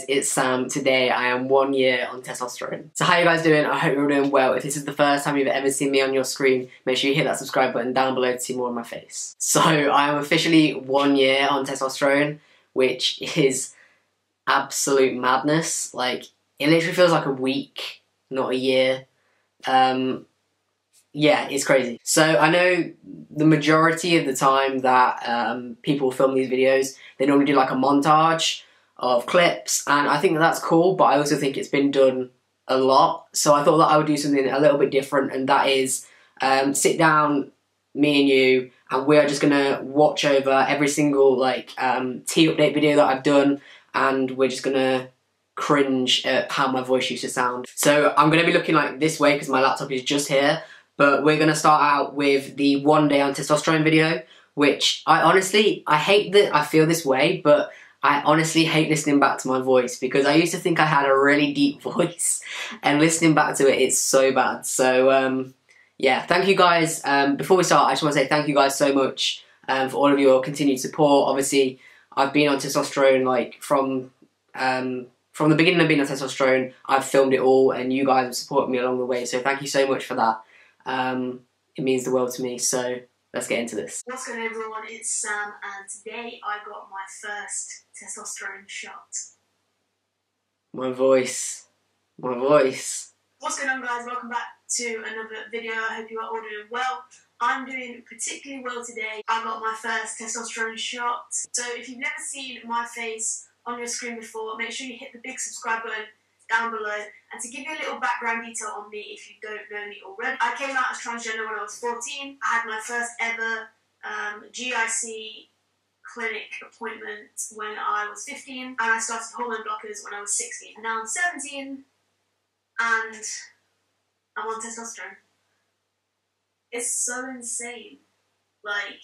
it's Sam. Today I am 1 year on testosterone. So how you guys doing? I hope you're all doing well. If this is the first time you've ever seen me on your screen, make sure you hit that subscribe button down below to see more of my face. So I am officially 1 year on testosterone, which is absolute madness. Like, it literally feels like a week, not a year. Yeah, it's crazy. So I know the majority of the time that people film these videos, they normally do like a montage of clips, and I think that that's cool, but I also think it's been done a lot. So I thought that I would do something a little bit different, and that is sit down, me and you, and we are just gonna watch over every single like tea update video that I've done, and we're just gonna cringe at how my voice used to sound. So I'm gonna be looking like this way because my laptop is just here. But we're going to start out with the 1 day on testosterone video, which I hate that I feel this way, but I honestly hate listening back to my voice because I used to think I had a really deep voice, and listening back to it, it's so bad. So, yeah, thank you guys. Before we start, I just want to say thank you guys so much for all of your continued support. Obviously, I've been on testosterone like from the beginning of being on testosterone. I've filmed it all, and you guys have supported me along the way, so thank you so much for that. It means the world to me, so let's get into this. What's going on, everyone? It's Sam, and today I got my first testosterone shot. My voice. What's going on, guys? Welcome back to another video. I hope you are all doing well. I'm doing particularly well today. I got my first testosterone shot. So if you've never seen my face on your screen before, make sure you hit the big subscribe button down below. And to give you a little background detail on me, if you don't know me already, I came out as transgender when I was 14. I had my first ever GIC clinic appointment when I was 15, and I started hormone blockers when I was 16. And now I'm 17, and I'm on testosterone. It's so insane. Like,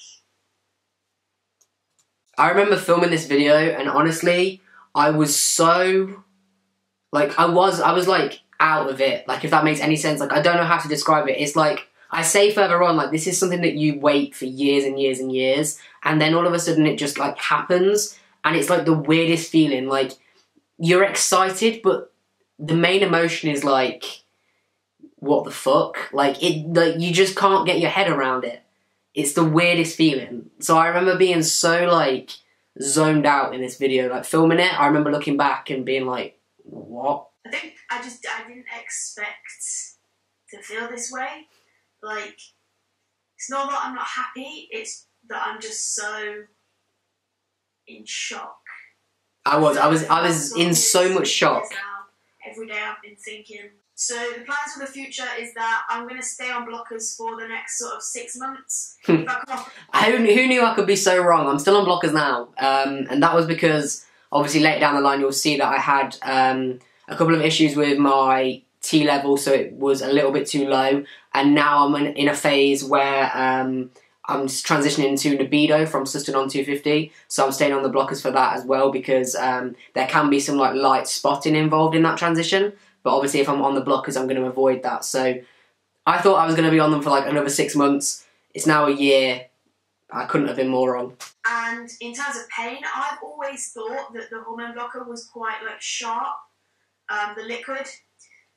I remember filming this video, and honestly, I was so... like, I was like out of it, like, if that makes any sense. Like, I don't know how to describe it. It's like, I say further on, like, this is something that you wait for years and years and years, and then all of a sudden it just, like, happens, and it's, like, the weirdest feeling. Like, you're excited, but the main emotion is, like, what the fuck? Like, you just can't get your head around it. It's the weirdest feeling. So I remember being so, like, zoned out in this video, like, filming it. I remember looking back and being like, what? I think I didn't expect to feel this way. Like, it's not that I'm not happy, it's that I'm just so in shock. I was in so much shock. Every day I've been thinking. So the plans for the future is that I'm going to stay on blockers for the next sort of 6 months. Who knew I could be so wrong? I'm still on blockers now, and that was because obviously later down the line you'll see that I had a couple of issues with my T level, so it was a little bit too low, and now I'm in a phase where I'm transitioning to libido from Sustanon 250, so I'm staying on the blockers for that as well, because there can be some like light spotting involved in that transition, but obviously if I'm on the blockers I'm going to avoid that. So I thought I was going to be on them for like another 6 months. It's now a year. I couldn't have been more wrong. And in terms of pain, I've always thought that the hormone blocker was quite like sharp, the liquid,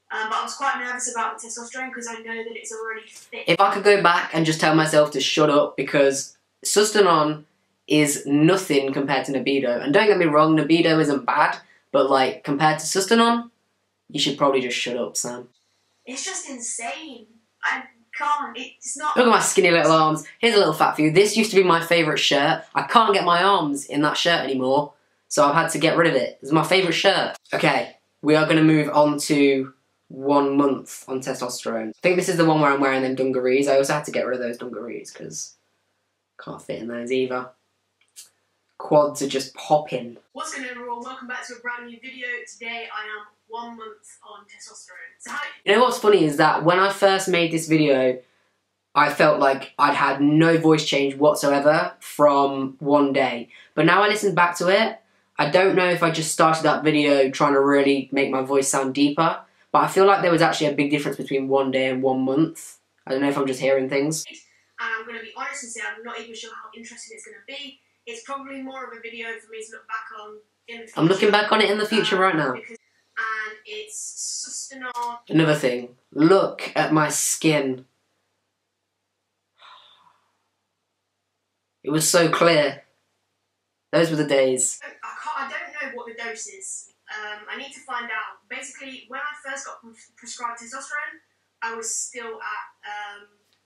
but I was quite nervous about the testosterone because I know that it's already thick. If I could go back and just tell myself to shut up, because Sustanon is nothing compared to libido, and don't get me wrong, libido isn't bad, but like compared to Sustanon, you should probably just shut up, Sam. It's just insane. I can't. It's not. Look at my skinny little arms. Here's a little fact for you. This used to be my favourite shirt. I can't get my arms in that shirt anymore, so I've had to get rid of it. It's my favourite shirt. Okay, we are going to move on to 1 month on testosterone. I think this is the one where I'm wearing them dungarees. I also had to get rid of those dungarees because I can't fit in those either. Quads are just popping. What's going on, everyone? Welcome back to a brand new video. Today I am 1 month on testosterone. So you know what's funny is that when I first made this video, I felt like I'd had no voice change whatsoever from 1 day. But now I listen back to it, I don't know if I just started that video trying to really make my voice sound deeper, but I feel like there was actually a big difference between 1 day and 1 month. I don't know if I'm just hearing things. And I'm going to be honest and say I'm not even sure how interesting it's going to be. It's probably more of a video for me to look back on in the future. I'm looking back on it in the future right now. And it's sustainable. Another thing, look at my skin. It was so clear. Those were the days. I don't know what the dose is. I need to find out. Basically, when I first got prescribed testosterone, I was still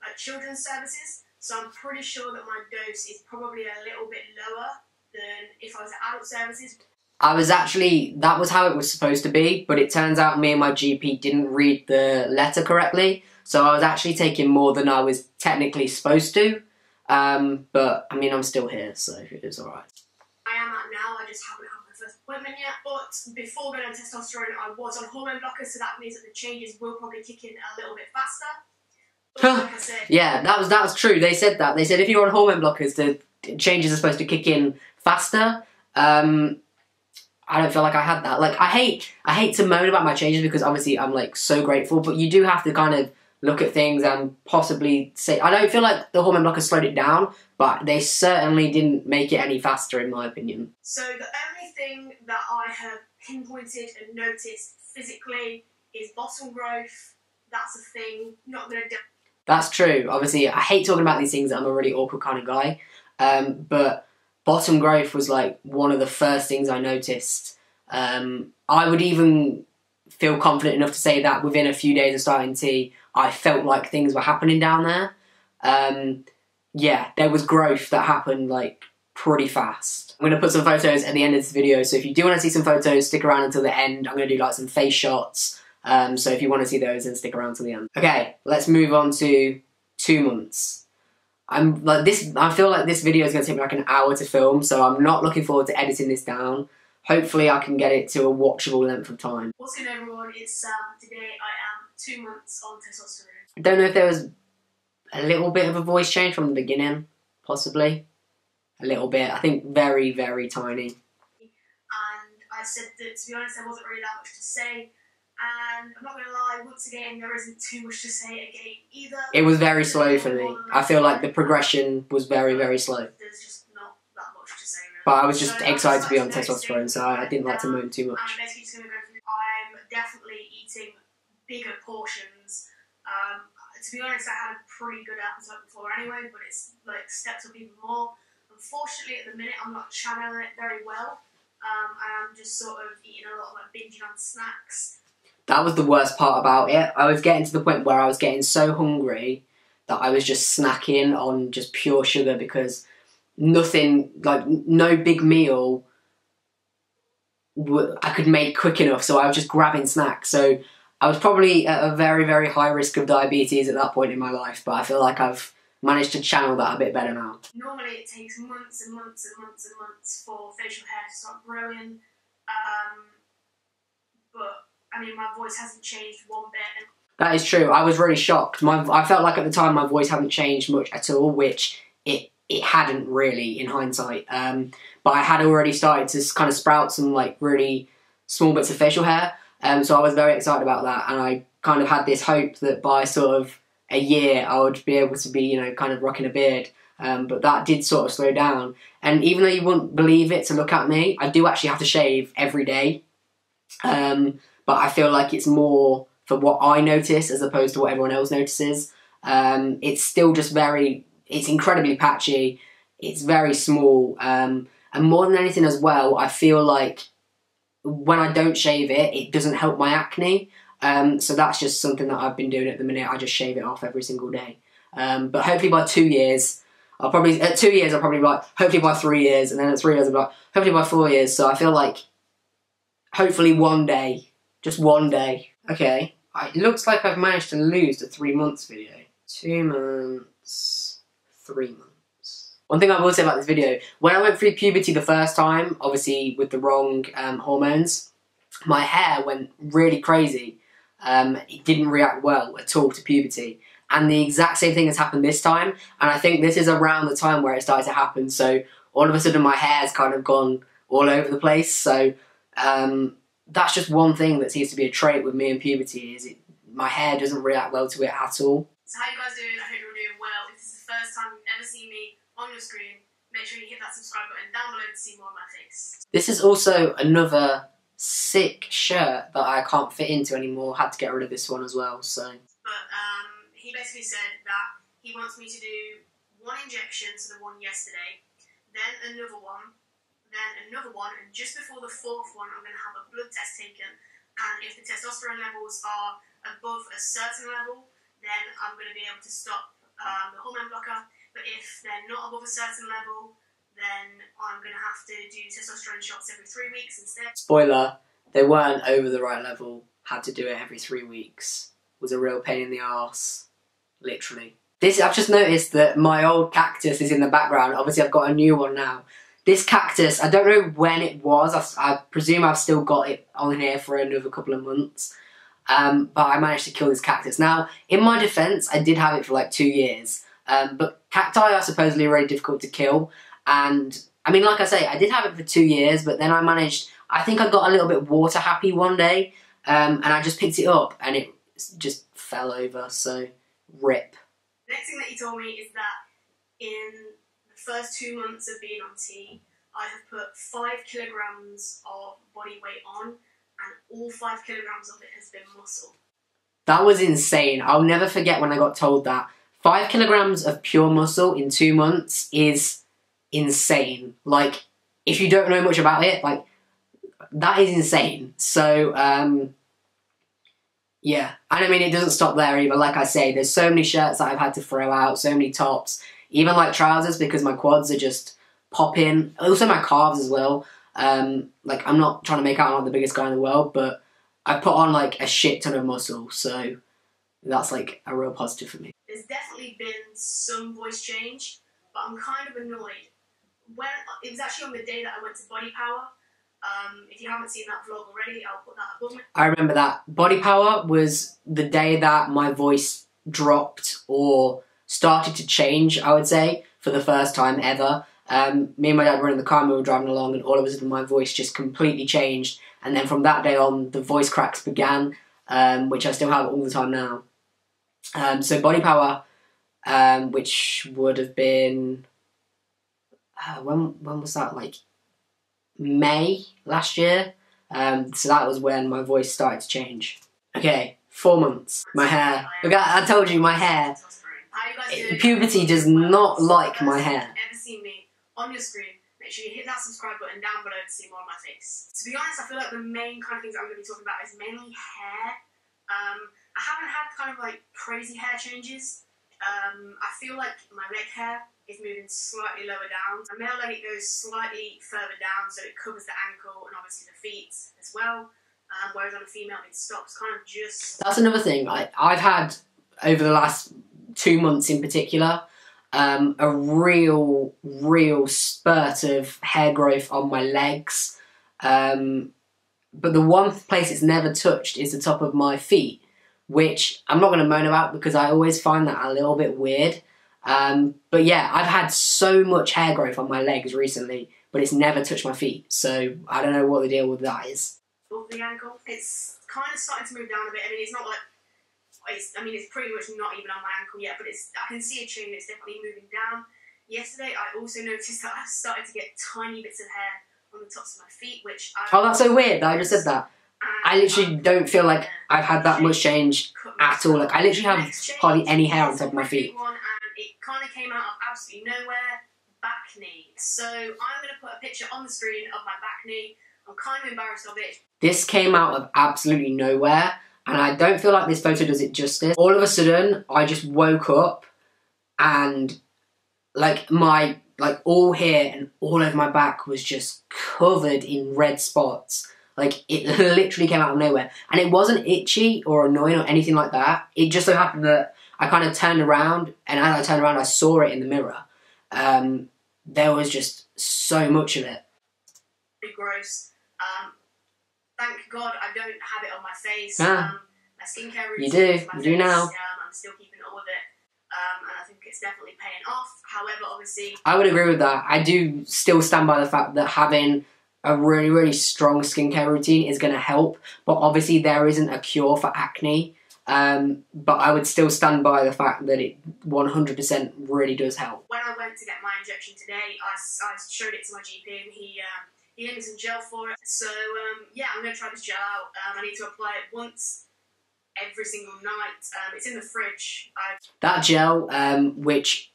at children's services, so I'm pretty sure that my dose is probably a little bit lower than if I was at adult services. That was how it was supposed to be, but it turns out me and my GP didn't read the letter correctly, so I was actually taking more than I was technically supposed to. But, I mean, I'm still here, so it's alright. I am at now, I just haven't had my first appointment yet, but before going on testosterone, I was on hormone blockers, so that means that the changes will probably kick in a little bit faster. But like I said, yeah, that was true. They said that. They said if you're on hormone blockers, the changes are supposed to kick in faster. I don't feel like I had that. Like, I hate to moan about my changes because obviously I'm, like, so grateful, but you do have to kind of look at things and possibly say... I don't feel like the hormone blockers slowed it down, but they certainly didn't make it any faster, in my opinion. So the only thing that I have pinpointed and noticed physically is bottom growth. That's a thing. Not going to do... That's true. Obviously, I hate talking about these things. I'm a really awkward kind of guy. But bottom growth was, like, one of the first things I noticed. I would even feel confident enough to say that within a few days of starting T, I felt like things were happening down there. Yeah, there was growth that happened, like, pretty fast. I'm going to put some photos at the end of this video, so if you do want to see some photos, stick around until the end. I'm going to do, like, some face shots. So if you want to see those, then stick around till the end. Okay, let's move on to 2 months. I feel like this video is going to take me like an hour to film, so I'm not looking forward to editing this down. Hopefully I can get it to a watchable length of time. What's good, everyone? It's Sam. Today I am 2 months on testosterone. I don't know if there was a little bit of a voice change from the beginning, possibly. A little bit. I think very, very tiny. And I said that, to be honest, there wasn't really that much to say. And I'm not going to lie, once again, there isn't too much to say again either. It was very slow for me. I feel like the progression was very, very slow. There's just not that much to say, really. But I was just excited to be on testosterone, so I didn't like to moan too much. I'm basically just going to go through. I'm definitely eating bigger portions. To be honest, I had a pretty good appetite before anyway, but it's like stepped up even more. Unfortunately, at the minute, I'm not channeling it very well. I'm just sort of eating a lot of like binging on snacks. That was the worst part about it. I was getting to the point where I was getting so hungry that I was just snacking on just pure sugar because nothing, like no big meal I could make quick enough, so I was just grabbing snacks. So I was probably at a very, very high risk of diabetes at that point in my life, but I feel like I've managed to channel that a bit better now. Normally it takes months and months and months and months for facial hair to start growing, but I mean, my voice hasn't changed one bit. That is true. I was really shocked. I felt like at the time my voice hadn't changed much at all, which it hadn't really in hindsight. But I had already started to kind of sprout some like really small bits of facial hair. So I was very excited about that, and I kind of had this hope that by sort of a year I would be able to be, you know, kind of rocking a beard. But that did sort of slow down. And even though you wouldn't believe it to look at me, I do actually have to shave every day. But I feel like it's more for what I notice as opposed to what everyone else notices. It's still just it's incredibly patchy. It's very small. And more than anything as well, I feel like when I don't shave it, it doesn't help my acne. So that's just something that I've been doing at the minute. I just shave it off every single day. But hopefully by 2 years, at 2 years I'll probably be like, hopefully by 3 years, and then at 3 years I'll be like, hopefully by 4 years. So I feel like, hopefully one day, just one day. Okay, it looks like I've managed to lose the 3 months video. 2 months, 3 months. One thing I will say about this video, when I went through puberty the first time, obviously with the wrong hormones, my hair went really crazy. It didn't react well at all to puberty. And the exact same thing has happened this time, and I think this is around the time where it started to happen, so all of a sudden my hair's kind of gone all over the place, so that's just one thing that seems to be a trait with me and puberty, is my hair doesn't react well to it at all. So how you guys doing? I hope you're doing well. If this is the first time you've ever seen me on your screen, make sure you hit that subscribe button down below to see more of my face. This is also another sick shirt that I can't fit into anymore. Had to get rid of this one as well, so. But he basically said that he wants me to do 1 injection, so the one yesterday, then another one, and just before the 4th one, I'm going to have a blood test taken, and if the testosterone levels are above a certain level, then I'm going to be able to stop the hormone blocker, but if they're not above a certain level, then I'm going to have to do testosterone shots every 3 weeks instead. Spoiler, they weren't over the right level. Had to do it every 3 weeks. Was a real pain in the arse. Literally. I've just noticed that my old cactus is in the background. Obviously I've got a new one now. This cactus, I don't know when it was. I presume I've still got it on here for another couple of months. But I managed to kill this cactus. Now, in my defence, I did have it for like 2 years. But cacti are supposedly really difficult to kill. And, I mean, like I say, I did have it for 2 years, but then I think I got a little bit water happy one day, and I just picked it up, and it just fell over, so rip. The next thing that he told me is that in the first 2 months of being on T, I have put 5 kilograms of body weight on, and all 5 kilograms of it has been muscle. That was insane. I'll never forget when I got told that. 5 kilograms of pure muscle in 2 months is insane. Like, if you don't know much about it, like, that is insane. So, yeah. And I mean, it doesn't stop there either. Like I say, there's so many shirts that I've had to throw out, so many tops, even like trousers, because my quads are just popping. Also my calves as well. Like, I'm not trying to make out I'm not the biggest guy in the world, but I put on like a shit ton of muscle, so that's like a real positive for me. There's definitely been some voice change, but I'm kind of annoyed. It was actually on the day that I went to Body Power. If you haven't seen that vlog already, I'll put that above me. I remember that. Body Power was the day that my voice dropped or started to change, I would say, for the first time ever. Me and my dad were in the car and we were driving along, and all of a sudden my voice just completely changed. And then from that day on, the voice cracks began, which I still have all the time now. So Body Power, which would have been... when was that? Like May last year. So that was when my voice started to change. Okay, 4 months. My hair. Look, I told you, my hair. Puberty does not like my hair. Ever seen me on your screen? Make sure you hit that subscribe button down below to see more of my face. To be honest, I feel like the main kind of things I'm going to be talking about is mainly hair. I haven't had kind of like crazy hair changes. I feel like my leg hair is moving slightly lower down. My male leg, it goes slightly further down, so it covers the ankle and obviously the feet as well. Whereas on a female, it stops kind of just... That's another thing. I've had, over the last 2 months in particular, a real spurt of hair growth on my legs. But the one place it's never touched is the top of my feet, which I'm not going to moan about because I always find that a little bit weird. But yeah, I've had so much hair growth on my legs recently, but it's never touched my feet, so I don't know what the deal with that is. Above the ankle, it's kind of starting to move down a bit. I mean, it's not like, it's pretty much not even on my ankle yet, but I can see a change. It's definitely moving down. Yesterday, I also noticed that I started to get tiny bits of hair on the tops of my feet, which oh, that's so weird that I just said that. I literally don't feel like I've had that much change at all. Like, I literally have hardly any hair on top of my feet. It kind of came out of absolutely nowhere. Back knee. So I'm going to put a picture on the screen of my back knee. I'm kind of embarrassed of it. This came out of absolutely nowhere, and I don't feel like this photo does it justice. All of a sudden, I just woke up and like my all here and all over my back was just covered in red spots. Like, it literally came out of nowhere. And it wasn't itchy or annoying or anything like that. It just so happened that I kind of turned around, and as I turned around, I saw it in the mirror. There was just so much of it. Pretty gross. Thank God I don't have it on my face. Ah, my skincare routine. You do now. I'm still keeping up with it. And I think it's definitely paying off. However, obviously... I would agree with that. I do still stand by the fact that having a really strong skincare routine is going to help. But obviously there isn't a cure for acne. but I would still stand by the fact that it 100% really does help. When I went to get my injection today, I showed it to my GP and he gave me some gel for it. So yeah, I'm going to try this gel out. I need to apply it once every single night. It's in the fridge. That gel, which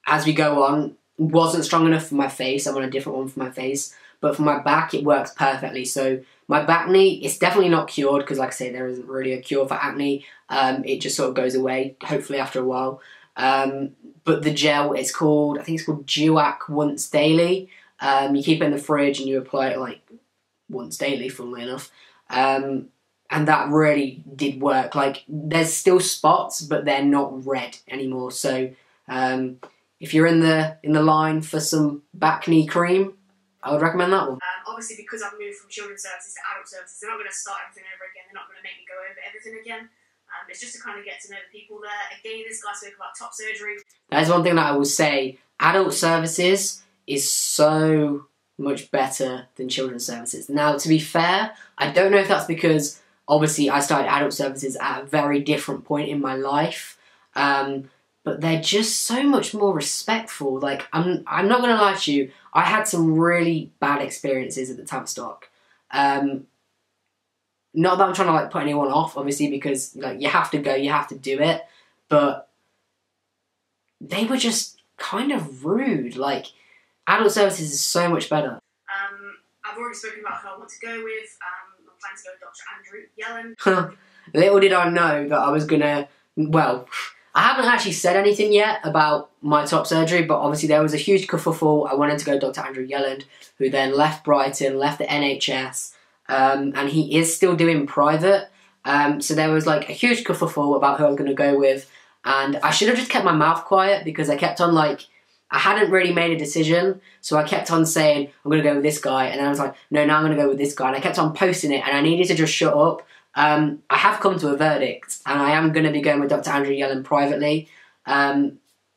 as we go on, wasn't strong enough for my face. I'm on a different one for my face. But for my back, it works perfectly. So my acne, it's definitely not cured because, like I say, there isn't really a cure for acne. It just sort of goes away, hopefully after a while. But the gel, I think it's called Duac Once Daily. You keep it in the fridge and you apply it like once daily, funnily enough. And that really did work. Like, there's still spots, but they're not red anymore. So if you're in the line for some acne cream, I would recommend that one. Obviously, because I've moved from children's services to adult services, they're not going to start everything over again. They're not going to make me go over everything again. It's just to kind of get to know the people there. Again, this guy spoke about top surgery. That's one thing that I will say. Adult services is so much better than children's services. Now, to be fair, I don't know if that's because, obviously, I started adult services at a very different point in my life. But they're just so much more respectful. Like, I'm not going to lie to you, I had some really bad experiences at the Tavistock. Not that I'm trying to like put anyone off, obviously, because like you have to go, you have to do it. But they were just kind of rude. Like, adult services is so much better. I've already spoken about who I want to go with. I'm planning to go with Dr. Andrew Yellen. Little did I know that I was gonna, well, I haven't actually said anything yet about my top surgery, but obviously there was a huge kerfuffle. I wanted to go Dr. Andrew Yellen, who then left Brighton, left the NHS, and he is still doing private. So there was like a huge kerfuffle about who I was going to go with, and I should have just kept my mouth quiet because I kept on like, I hadn't really made a decision, so I kept on saying, I'm going to go with this guy, and then I was like, no, now I'm going to go with this guy, and I kept on posting it, and I needed to just shut up. I have come to a verdict, and I am going to be going with Dr. Andrew Yellen privately.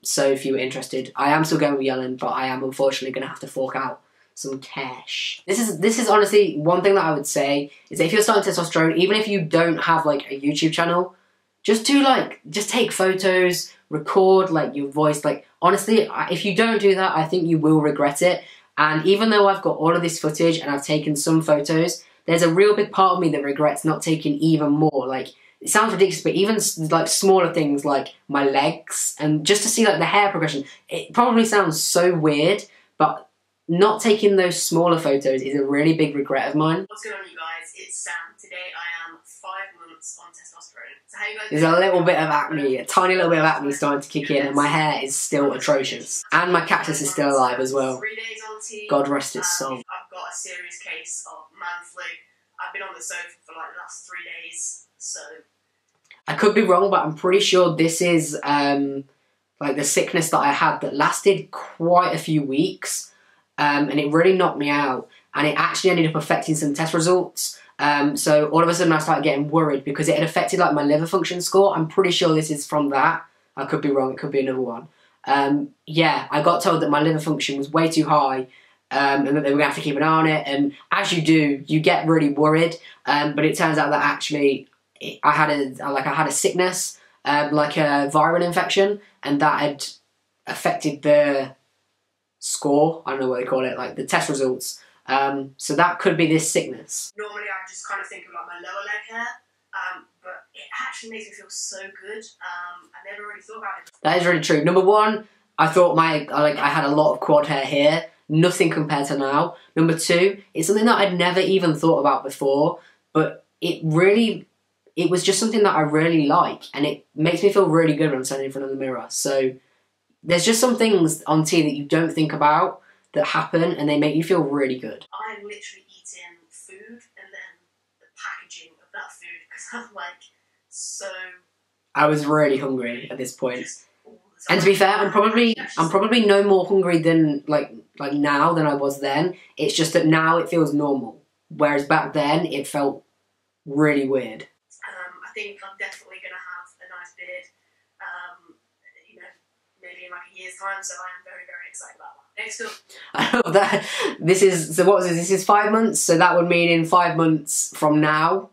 So if you were interested, I am still going with Yellen, but I am unfortunately going to have to fork out some cash. This is honestly one thing that I would say is that if you're starting testosterone, even if you don't have like a YouTube channel, just take photos, record like your voice. Like, honestly, if you don't do that, I think you will regret it. And even though I've got all of this footage and I've taken some photos, there's a real big part of me that regrets not taking even more. Like, it sounds ridiculous, but even like smaller things like my legs and just to see like the hair progression, it probably sounds so weird, but not taking those smaller photos is a really big regret of mine. What's going on, you guys? It's Sam. Today I am 5 months on testosterone. So how you guys There's a little bit of acne, a tiny little bit of acne starting to kick in, and my hair is still atrocious. And my cactus is still alive as well. 3 days on tea. God rest its soul. I've got a serious case of man flu. I've been on the sofa for like the last 3 days, so... I could be wrong, but I'm pretty sure this is like the sickness that I had that lasted quite a few weeks, and it really knocked me out, and it actually ended up affecting some test results. So all of a sudden I started getting worried because it had affected like my liver function score. I'm pretty sure this is from that. I could be wrong, it could be another one. Yeah, I got told that my liver function was way too high, and that they were going to have to keep an eye on it, and as you do, you get really worried, but it turns out that actually I had a sickness, like a viral infection, and that had affected the score, I don't know what they call it, like the test results, so that could be this sickness. Normally I just kind of think of like my lower leg hair, but it actually makes me feel so good. I never really thought about it. That is really true. Number one, I thought I had a lot of quad hair here, nothing compared to now. Number two, it's something that I'd never even thought about before, but it was just something that I really like, and it makes me feel really good when I'm standing in front of the mirror. So there's just some things on T that you don't think about that happen, and they make you feel really good. I'm literally eating food and then the packaging of that food because I'm like so... I was really hungry at this point. And to be fair, I'm probably no more hungry than like now than I was then. It's just that now it feels normal, whereas back then it felt really weird. I think I'm definitely going to have a nice beard, you know, maybe in like a year's time, so I am very, very excited about that. Next up. I love that. So what was this? This is 5 months, so that would mean in 5 months from now,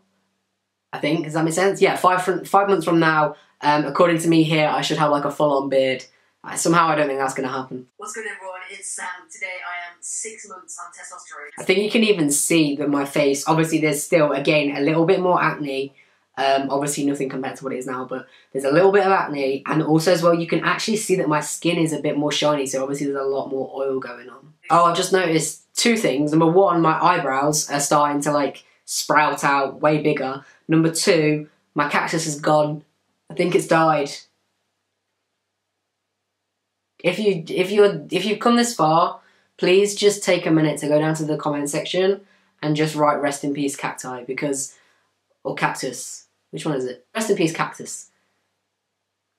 I think. Does that make sense? Yeah, 5 months from now, according to me here, I should have like a full-on beard. Somehow I don't think that's going to happen. What's good, everyone? It's Sam. Today I am 6 months on testosterone. I think you can even see that my face, obviously there's still, again, a little bit more acne. Obviously nothing compared to what it is now, but there's a little bit of acne. And also as well, you can actually see that my skin is a bit more shiny. So obviously there's a lot more oil going on. Oh, I've just noticed 2 things. Number 1, my eyebrows are starting to like sprout out way bigger. Number 2, my cactus is gone. I think it's died. If you've come this far, please just take a minute to go down to the comment section and just write "Rest in peace, cacti," or cactus. Which one is it? Rest in peace, cactus.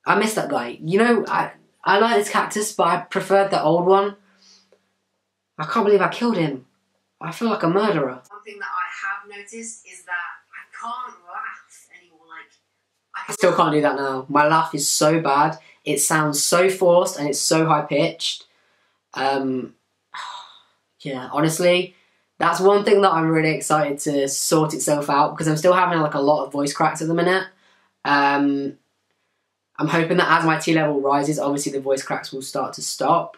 I miss that guy. You know, I like this cactus, but I preferred the old one. I can't believe I killed him. I feel like a murderer. One thing that I have noticed is that I can't laugh anymore. Like I still can't do that now. My laugh is so bad. It sounds so forced and it's so high pitched. Yeah, honestly, that's one thing that I'm really excited to sort itself out, because I'm still having like a lot of voice cracks at the minute. I'm hoping that as my T level rises, obviously the voice cracks will start to stop.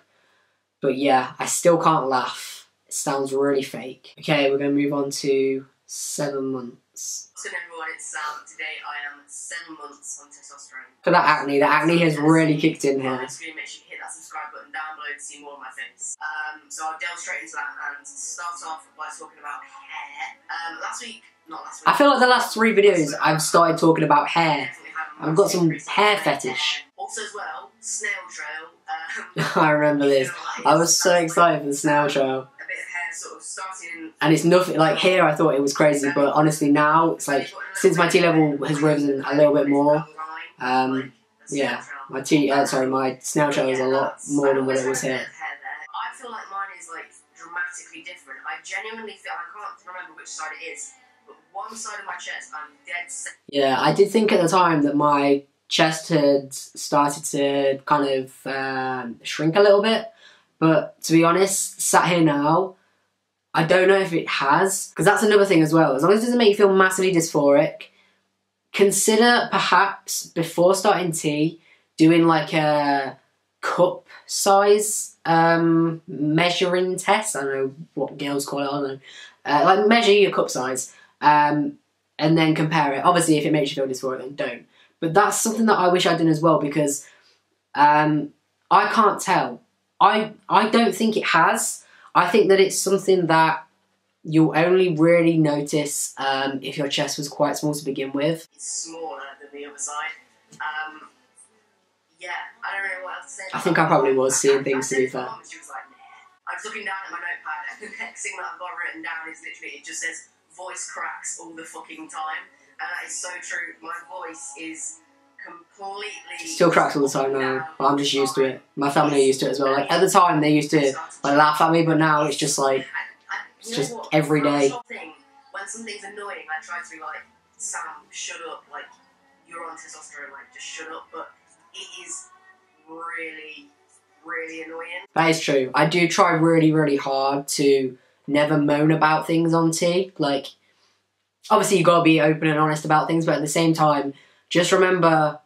But yeah, I still can't laugh. It sounds really fake. Okay, we're going to move on to 7 months. What's good, everyone? It's Sam. Today I am 7 months on testosterone. For that acne, the acne has really kicked in here. Make sure you hit that subscribe button down below to see more of my face. So I'll delve straight into that and start off by talking about hair. Not last week. I feel like the last 3 videos I've started talking about hair. I've got some hair fetish. Also as well, snail trail. I remember this. I was so excited for the snail trail. A bit of hair sort of starting. And it's nothing, like here I thought it was crazy, but honestly now, it's like, since my T level has risen a little bit more, yeah, my snail trail is a lot more than what it was here. I feel like mine is like dramatically different. I genuinely feel, I can't remember which side it is, but one side of my chest, I'm dead set. Yeah, I did think at the time that my chest had started to kind of shrink a little bit, but to be honest, sat here now, I don't know if it has, because that's another thing as well. As long as it doesn't make you feel massively dysphoric, consider perhaps before starting tea doing like a cup size measuring test. I don't know what girls call it, I don't know. Like measure your cup size and then compare it. Obviously if it makes you feel dysphoric, then don't. But that's something that I wish I'd done as well, because I can't tell. I don't think it has. I think that it's something that you'll only really notice if your chest was quite small to begin with. It's smaller than the other side. Yeah, I don't know what else to say. I think I probably was seeing things, to be fair. She was like, nah. I was looking down at my notepad and the next thing that I've got written down is literally, it just says, voice cracks all the fucking time. And that is so true. My voice is completely... Still cracks all the time now, but I'm just used to it. My family are used to it as well. Like, at the time, they used to like, laugh at me, but now it's just like... It's just every day. When something's annoying, I try to be like, Sam, shut up. Like, you're on testosterone, like, just shut up. But it is really, really annoying. That is true. I do try really, really hard to never moan about things on tea. Like, obviously you gotta be open and honest about things, but at the same time, just remember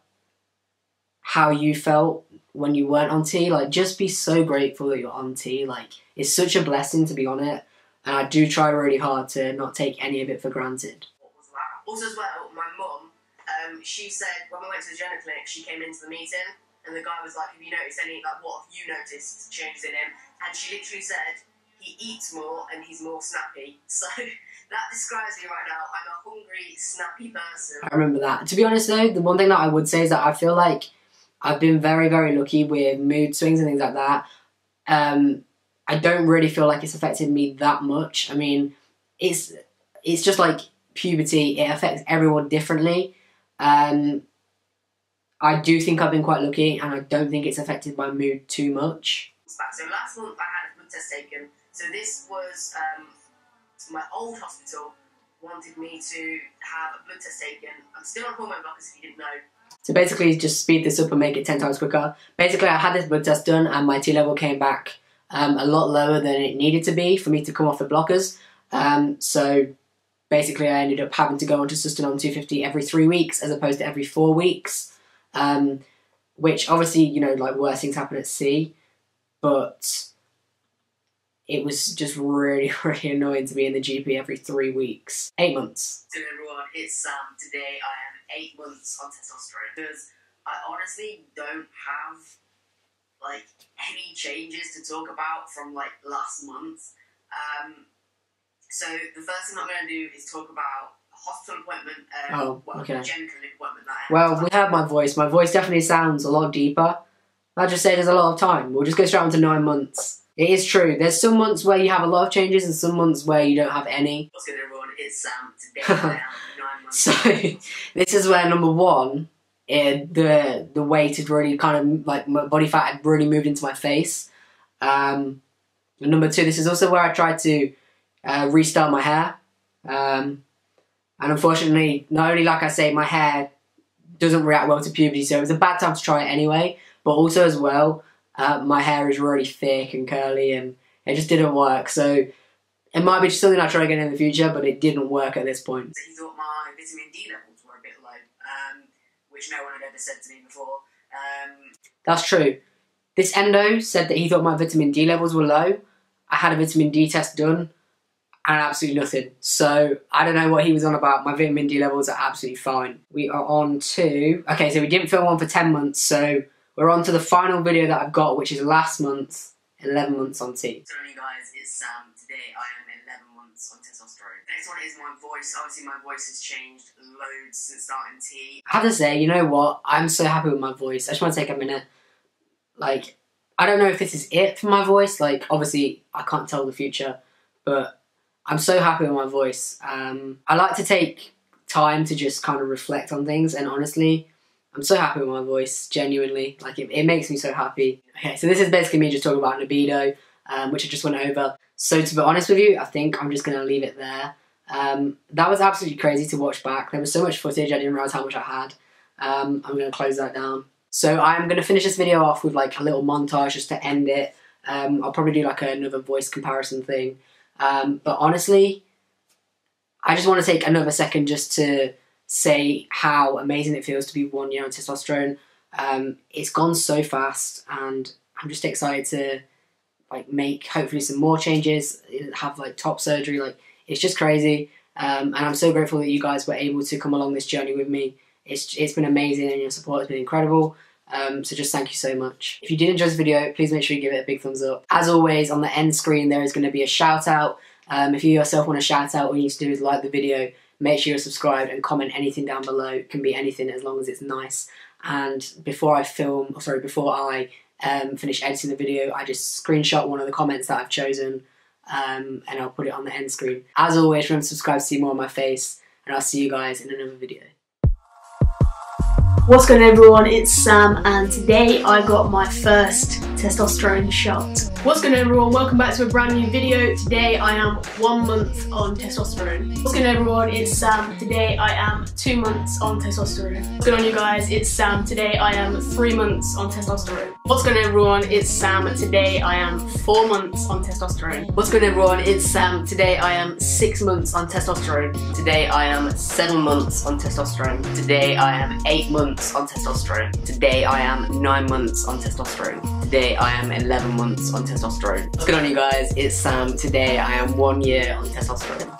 how you felt when you weren't on tea. Like, just be so grateful that you're on tea. Like, it's such a blessing to be on it. And I do try really hard to not take any of it for granted. What was that? Also as well, my mum, she said, when we went to the gender clinic, she came into the meeting, and the guy was like, have you noticed any, like, what have you noticed changes in him? And she literally said, he eats more and he's more snappy. So that describes me right now. I'm a hungry, snappy person. I remember that. To be honest though, the one thing that I would say is that I feel like I've been very, very lucky with mood swings and things like that. I don't really feel like it's affected me that much. I mean, it's just like puberty. It affects everyone differently. I do think I've been quite lucky, and I don't think it's affected my mood too much. So last month I had a blood test taken. So this was my old hospital wanted me to have a blood test taken. I'm still on hormone blockers if you didn't know. So basically just speed this up and make it 10 times quicker. Basically I had this blood test done and my T level came back a lot lower than it needed to be for me to come off the blockers. So basically I ended up having to go on testosterone 250 every 3 weeks as opposed to every 4 weeks, which obviously, you know, like worse things happen at sea, but it was just really, really annoying to be in the GP every 3 weeks. 8 months. Hello everyone, it's Sam. Today I am 8 months on testosterone because I honestly don't have like any changes to talk about from like last month. So the first thing I'm going to do is talk about a hospital appointment, genital appointment that I had. Well, we heard my voice. My voice definitely sounds a lot deeper. I just say there's a lot of time. We'll just go straight on to 9 months. It is true. There's some months where you have a lot of changes and some months where you don't have any. What's good everyone? It's Sam. Today I am 9 months. So this is where number one, the weight had really kind of like my body fat had really moved into my face. And number two, this is also where I tried to restyle my hair. And unfortunately, not only, like I say, my hair doesn't react well to puberty, so it was a bad time to try it anyway. But also as well, my hair is really thick and curly, and it just didn't work. So it might be something I'll try again in the future, but it didn't work at this point. He thought my vitamin D levels were a bit low, which no one had ever said to me before. That's true. This endo said that he thought my vitamin D levels were low. I had a vitamin D test done, and absolutely nothing. So I don't know what he was on about. My vitamin D levels are absolutely fine. We are on to... Okay, so we didn't film one for 10 months, so we're on to the final video that I've got, which is last month, 11 months on T. So guys, it's Sam. Today I am 11 months on testosterone. Next one is my voice. Obviously my voice has changed loads since starting T. I have to say, you know what? I'm so happy with my voice. I just want to take a minute. Like, I don't know if this is it for my voice. Like, obviously, I can't tell the future, but I'm so happy with my voice. I like to take time to just kind of reflect on things, and honestly, I'm so happy with my voice, genuinely. Like, it makes me so happy. Okay, so this is basically me just talking about libido, which I just went over. So to be honest with you, I think I'm just going to leave it there. That was absolutely crazy to watch back. There was so much footage, I didn't realise how much I had. I'm going to close that down. So I'm going to finish this video off with like a little montage just to end it. I'll probably do like another voice comparison thing. But honestly, I just want to take another second just to say how amazing it feels to be 1 year on testosterone. It's gone so fast, and I'm just excited to like make hopefully some more changes, have like top surgery. Like, it's just crazy, and I'm so grateful that you guys were able to come along this journey with me. It's been amazing, and your support has been incredible. So just thank you so much. If you did enjoy this video, please make sure you give it a big thumbs up. As always, on the end screen there is going to be a shout out. If you yourself want a shout out, all you need to do is like the video, make sure you're subscribed, and comment anything down below. It can be anything as long as it's nice. And before I finish editing the video, I just screenshot one of the comments that I've chosen, and I'll put it on the end screen. As always, remember to subscribe to see more of my face, and I'll see you guys in another video. What's going on everyone, it's Sam, and today I got my first testosterone shot. What's going on everyone, welcome back to a brand new video. Today I am 1 month on testosterone. What's going on everyone, it's Sam. Today I am 2 months on testosterone. What's going on you guys, it's Sam. Today I am 3 months on testosterone. What's going on everyone, it's Sam. Today I am 4 months on testosterone. What's good everyone, it's Sam. Today I am 6 months on testosterone. Today I am 7 months on testosterone. Today I am 8 months on testosterone. Today I am 9 months on testosterone. Today I am 11 months on testosterone. What's good on you guys, it's Sam. Today I am 1 year on testosterone.